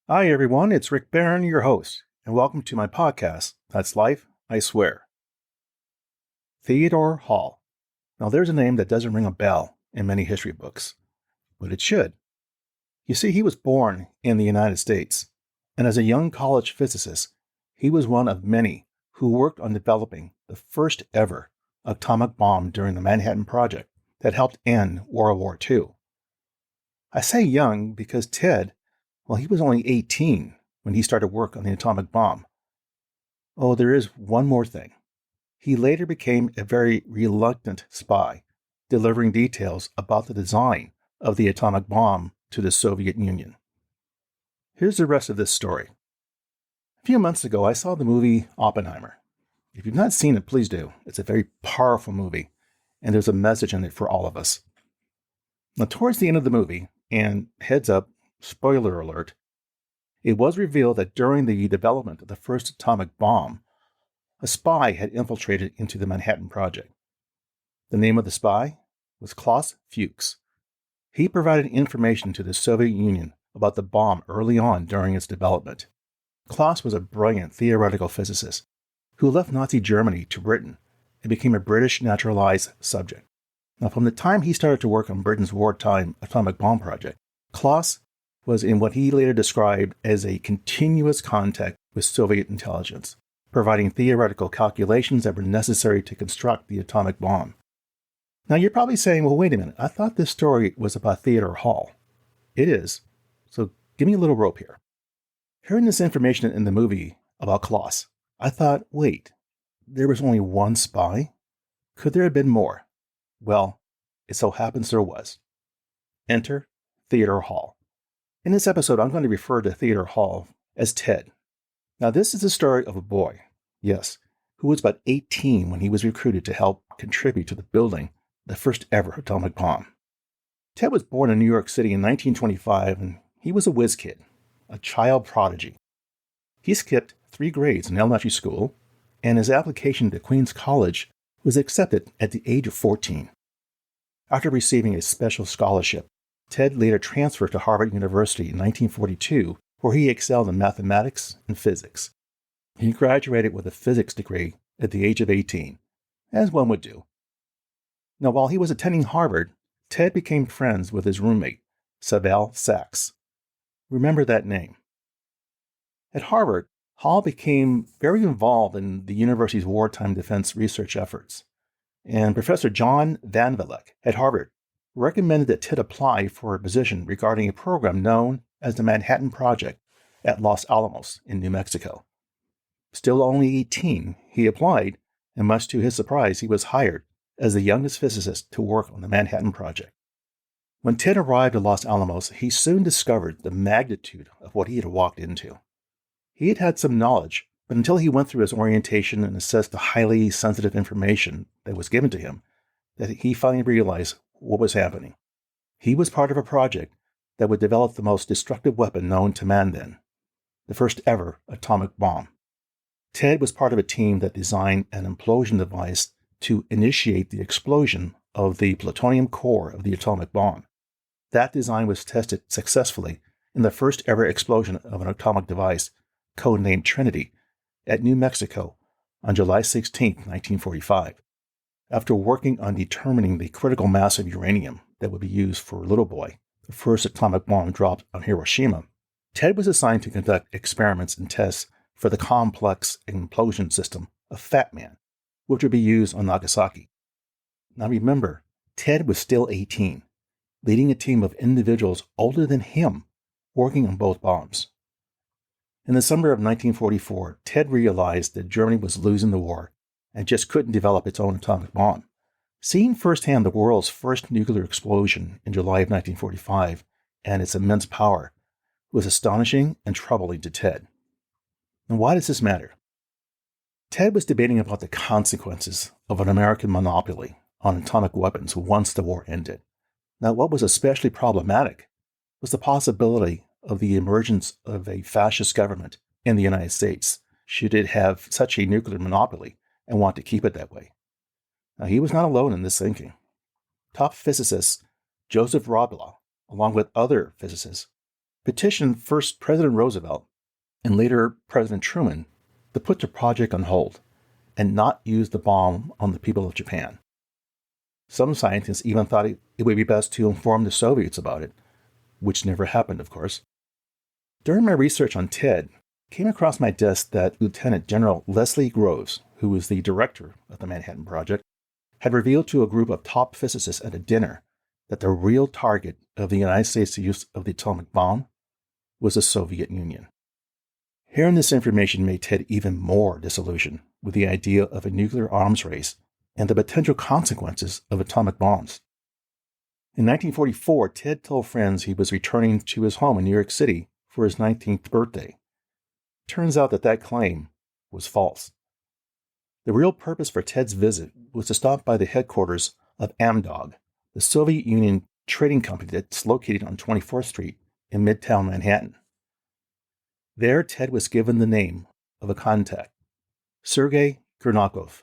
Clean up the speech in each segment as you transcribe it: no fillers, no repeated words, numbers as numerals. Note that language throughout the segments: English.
Hi, everyone. It's Rick Barron, your host, and welcome to my podcast, That's Life, I Swear. Theodore Hall. Now, there's a name that doesn't ring a bell in many history books, but it should. You see, he was born in the United States, and as a young college physicist, he was one of many who worked on developing the first ever atomic bomb during the Manhattan Project that helped end World War II. I say young because Ted, well, he was only 18 when he started work on the atomic bomb. Oh, there is one more thing. He later became a very reluctant spy, delivering details about the design of the atomic bomb to the Soviet Union. Here's the rest of this story. A few months ago, I saw the movie Oppenheimer. If you've not seen it, please do. It's a very powerful movie, and there's a message in it for all of us. Now, towards the end of the movie, and heads up, spoiler alert, it was revealed that during the development of the first atomic bomb, a spy had infiltrated into the Manhattan Project. The name of the spy was Klaus Fuchs. He provided information to the Soviet Union about the bomb early on during its development. Klaus was a brilliant theoretical physicist who left Nazi Germany to Britain and became a British naturalized subject. Now, from the time he started to work on Britain's wartime atomic bomb project, Klaus was in what he later described as a continuous contact with Soviet intelligence, providing theoretical calculations that were necessary to construct the atomic bomb. Now, you're probably saying, well, wait a minute, I thought this story was about Theodore Hall. It is, so give me a little rope here. Hearing this information in the movie about Klaus, I thought, wait, there was only one spy? Could there have been more? Well, it so happens there was. Enter Theodore Hall. In this episode, I'm going to refer to Theodore Hall as Ted. Now, this is the story of a boy, yes, who was about 18 when he was recruited to help contribute to the building of the first ever atomic bomb. Ted was born in New York City in 1925, and he was a whiz kid, a child prodigy. He skipped 3 grades in elementary school, and his application to Queens College was accepted at the age of 14. After receiving a special scholarship, Ted later transferred to Harvard University in 1942, where he excelled in mathematics and physics. He graduated with a physics degree at the age of 18, as one would do. Now, while he was attending Harvard, Ted became friends with his roommate, Sybil Sachs. Remember that name. At Harvard, Hall became very involved in the university's wartime defense research efforts, and Professor John Van Vleck at Harvard recommended that Ted apply for a position regarding a program known as the Manhattan Project at Los Alamos in New Mexico. Still only 18, he applied, and much to his surprise, he was hired as the youngest physicist to work on the Manhattan Project. When Ted arrived at Los Alamos, he soon discovered the magnitude of what he had walked into. He had had some knowledge, but until he went through his orientation and assessed the highly sensitive information that was given to him, that he finally realized what was happening. He was part of a project that would develop the most destructive weapon known to man then, the first ever atomic bomb. Ted was part of a team that designed an implosion device to initiate the explosion of the plutonium core of the atomic bomb. That design was tested successfully in the first ever explosion of an atomic device, codenamed Trinity, at New Mexico on July 16, 1945. After working on determining the critical mass of uranium that would be used for Little Boy, the first atomic bomb dropped on Hiroshima, Ted was assigned to conduct experiments and tests for the complex implosion system of Fat Man, which would be used on Nagasaki. Now remember, Ted was still 18, leading a team of individuals older than him working on both bombs. In the summer of 1944, Ted realized that Germany was losing the war and just couldn't develop its own atomic bomb. Seeing firsthand the world's first nuclear explosion in July of 1945 and its immense power was astonishing and troubling to Ted. And why does this matter? Ted was debating about the consequences of an American monopoly on atomic weapons once the war ended. Now, what was especially problematic was the possibility of the emergence of a fascist government in the United States, should it have such a nuclear monopoly and want to keep it that way. Now, he was not alone in this thinking. Top physicist Joseph Robla, along with other physicists, petitioned first President Roosevelt and later President Truman to put the project on hold and not use the bomb on the people of Japan. Some scientists even thought it would be best to inform the Soviets about it, which never happened, of course. During my research on TED, I came across my desk that Lieutenant General Leslie Groves, who was the director of the Manhattan Project, had revealed to a group of top physicists at a dinner that the real target of the United States' use of the atomic bomb was the Soviet Union. Hearing this information made Ted even more disillusioned with the idea of a nuclear arms race and the potential consequences of atomic bombs. In 1944, Ted told friends he was returning to his home in New York City for his 19th birthday. Turns out that claim was false. The real purpose for Ted's visit was to stop by the headquarters of Amdog, the Soviet Union trading company that's located on 24th Street in Midtown Manhattan. There, Ted was given the name of a contact, Sergei Kurnakov.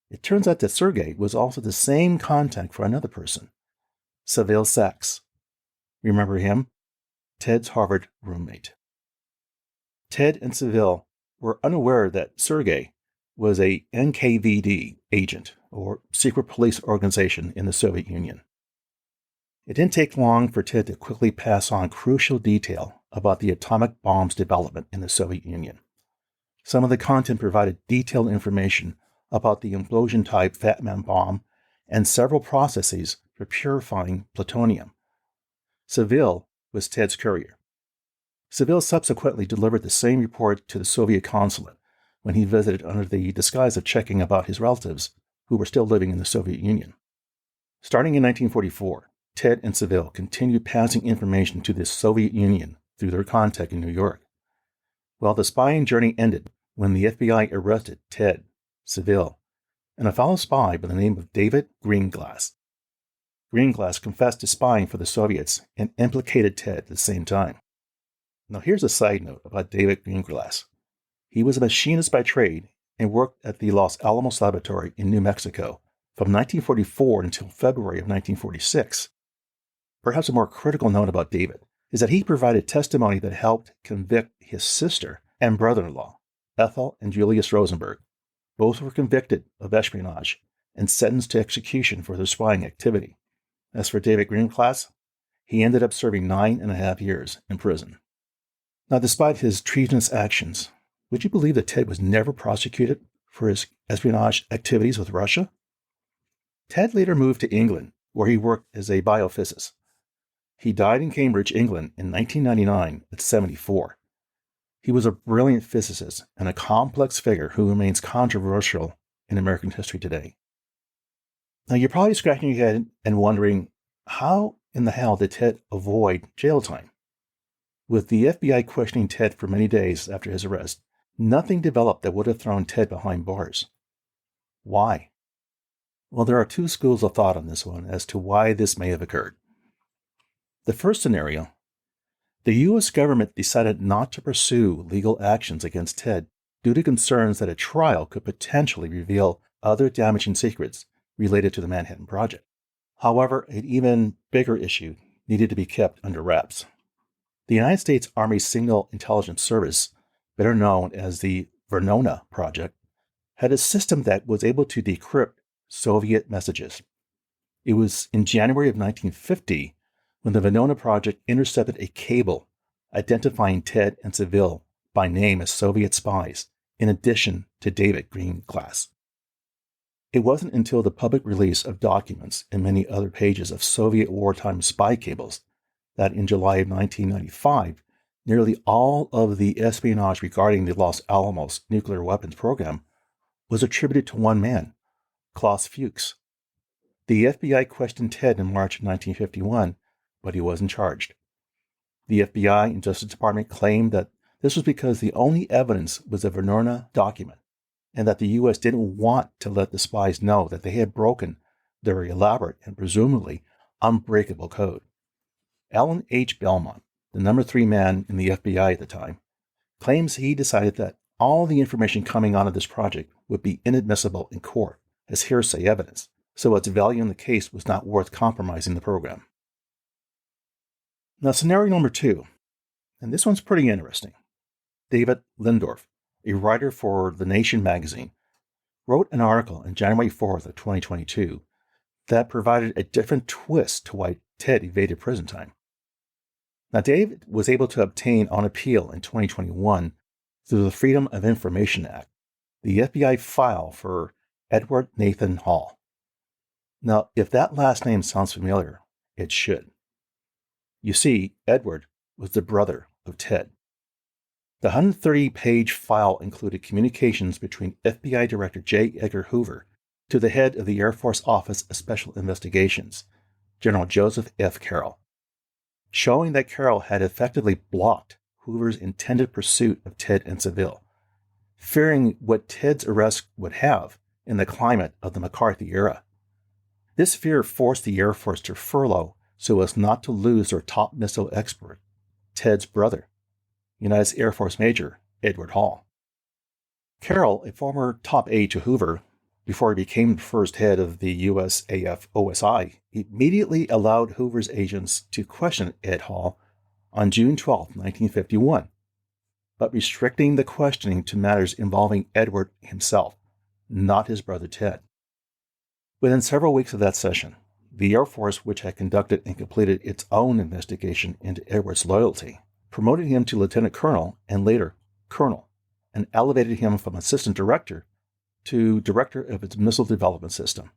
It turns out that Sergei was also the same contact for another person, Seville Sachs. Remember him? Ted's Harvard roommate. Ted and Seville were unaware that Sergei was a NKVD agent, or secret police organization in the Soviet Union. It didn't take long for Ted to quickly pass on crucial detail about the atomic bomb's development in the Soviet Union. Some of the content provided detailed information about the implosion-type Fat Man bomb and several processes for purifying plutonium. Seville was Ted's courier. Seville subsequently delivered the same report to the Soviet consulate when he visited under the disguise of checking about his relatives who were still living in the Soviet Union. Starting in 1944, Ted and Seville continued passing information to the Soviet Union through their contact in New York. Well, the spying journey ended when the FBI arrested Ted, Seville, and a fellow spy by the name of David Greenglass. Greenglass confessed to spying for the Soviets and implicated Ted at the same time. Now here's a side note about David Greenglass. He was a machinist by trade and worked at the Los Alamos Laboratory in New Mexico from 1944 until February of 1946. Perhaps a more critical note about David is that he provided testimony that helped convict his sister and brother-in-law, Ethel and Julius Rosenberg. Both were convicted of espionage and sentenced to execution for their spying activity. As for David Greenglass, he ended up serving 9.5 years in prison. Now, despite his treasonous actions, would you believe that Ted was never prosecuted for his espionage activities with Russia? Ted later moved to England, where he worked as a biophysicist. He died in Cambridge, England in 1999 at 74. He was a brilliant physicist and a complex figure who remains controversial in American history today. Now, you're probably scratching your head and wondering, how in the hell did Ted avoid jail time? With the FBI questioning Ted for many days after his arrest, nothing developed that would have thrown Ted behind bars. Why? Well, there are two schools of thought on this one as to why this may have occurred. The first scenario, the U.S. government decided not to pursue legal actions against Ted due to concerns that a trial could potentially reveal other damaging secrets related to the Manhattan Project. However, an even bigger issue needed to be kept under wraps. The United States Army Signal Intelligence Service, better known as the Venona Project, had a system that was able to decrypt Soviet messages. It was in January of 1950 when the Venona Project intercepted a cable identifying Ted and Seville by name as Soviet spies, in addition to David Greenglass. It wasn't until the public release of documents and many other pages of Soviet wartime spy cables that in July of 1995, nearly all of the espionage regarding the Los Alamos nuclear weapons program was attributed to one man, Klaus Fuchs. The FBI questioned Ted in March of 1951, but he wasn't charged. The FBI and Justice Department claimed that this was because the only evidence was a Venona document, and that the U.S. didn't want to let the spies know that they had broken their elaborate and presumably unbreakable code. Alan H. Belmont, the number 3 man in the FBI at the time, claims he decided that all the information coming out of this project would be inadmissible in court as hearsay evidence, so its value in the case was not worth compromising the program. Now, scenario number 2. And this one's pretty interesting. David Lindorf, a writer for The Nation magazine, wrote an article on January 4th of 2022 that provided a different twist to why Ted evaded prison time. Now, David was able to obtain on appeal in 2021 through the Freedom of Information Act, the FBI file for Edward Nathan Hall. Now, if that last name sounds familiar, it should. You see, Edward was the brother of Ted. The 130-page file included communications between FBI Director J. Edgar Hoover to the head of the Air Force Office of Special Investigations, General Joseph F. Carroll, showing that Carroll had effectively blocked Hoover's intended pursuit of Ted and Seville, fearing what Ted's arrest would have in the climate of the McCarthy era. This fear forced the Air Force to furlough so as not to lose their top missile expert, Ted's brother, United States Air Force Major Edward Hall. Carroll, a former top aide to Hoover, before he became the first head of the USAF OSI, immediately allowed Hoover's agents to question Ed Hall on June 12, 1951, but restricting the questioning to matters involving Edward himself, not his brother Ted. Within several weeks of that session, the Air Force, which had conducted and completed its own investigation into Edward's loyalty, promoted him to lieutenant colonel and later colonel, and elevated him from assistant director to director of its missile development system.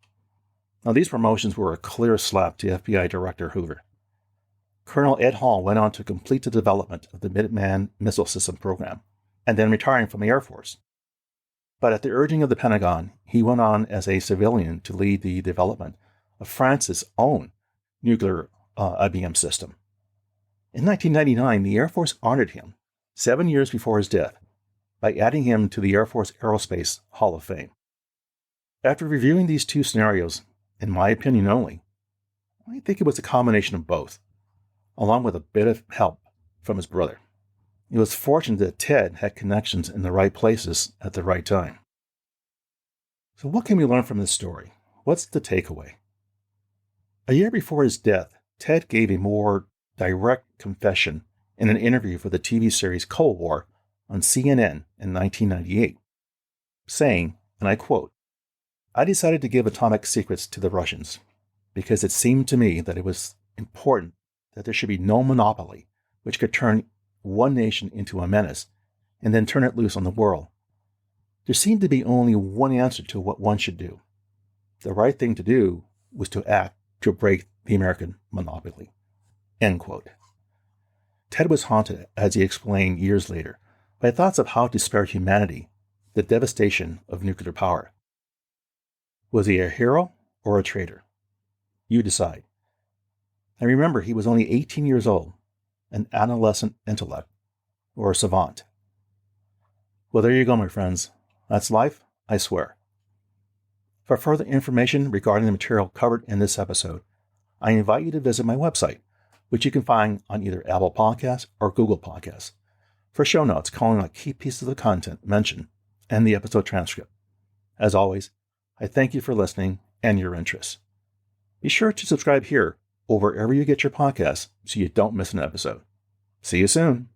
Now, these promotions were a clear slap to FBI Director Hoover. Colonel Ed Hall went on to complete the development of the Minuteman missile system program, and then retiring from the Air Force. But at the urging of the Pentagon, he went on as a civilian to lead the development of France's own nuclear IBM system. In 1999, the Air Force honored him, 7 years before his death, by adding him to the Air Force Aerospace Hall of Fame. After reviewing these two scenarios, in my opinion only, I think it was a combination of both, along with a bit of help from his brother. It was fortunate that Ted had connections in the right places at the right time. So what can we learn from this story? What's the takeaway? A year before his death, Ted gave a more direct confession in an interview for the TV series Cour on CNN in 1998, saying, and I quote, "I decided to give atomic secrets to the Russians because it seemed to me that it was important that there should be no monopoly which could turn one nation into a menace and then turn it loose on the world. There seemed to be only one answer to what one should do. The right thing to do was to act to break the American monopoly." End quote. Ted was haunted, as he explained years later, by thoughts of how to spare humanity the devastation of nuclear power. Was he a hero or a traitor? You decide. And remember, he was only 18 years old, an adolescent intellect, or a savant. Well, there you go, my friends. That's life, I swear. For further information regarding the material covered in this episode, I invite you to visit my website, which you can find on either Apple Podcasts or Google Podcasts, for show notes calling out key pieces of the content mentioned and the episode transcript. As always, I thank you for listening and your interest. Be sure to subscribe here or wherever you get your podcasts so you don't miss an episode. See you soon.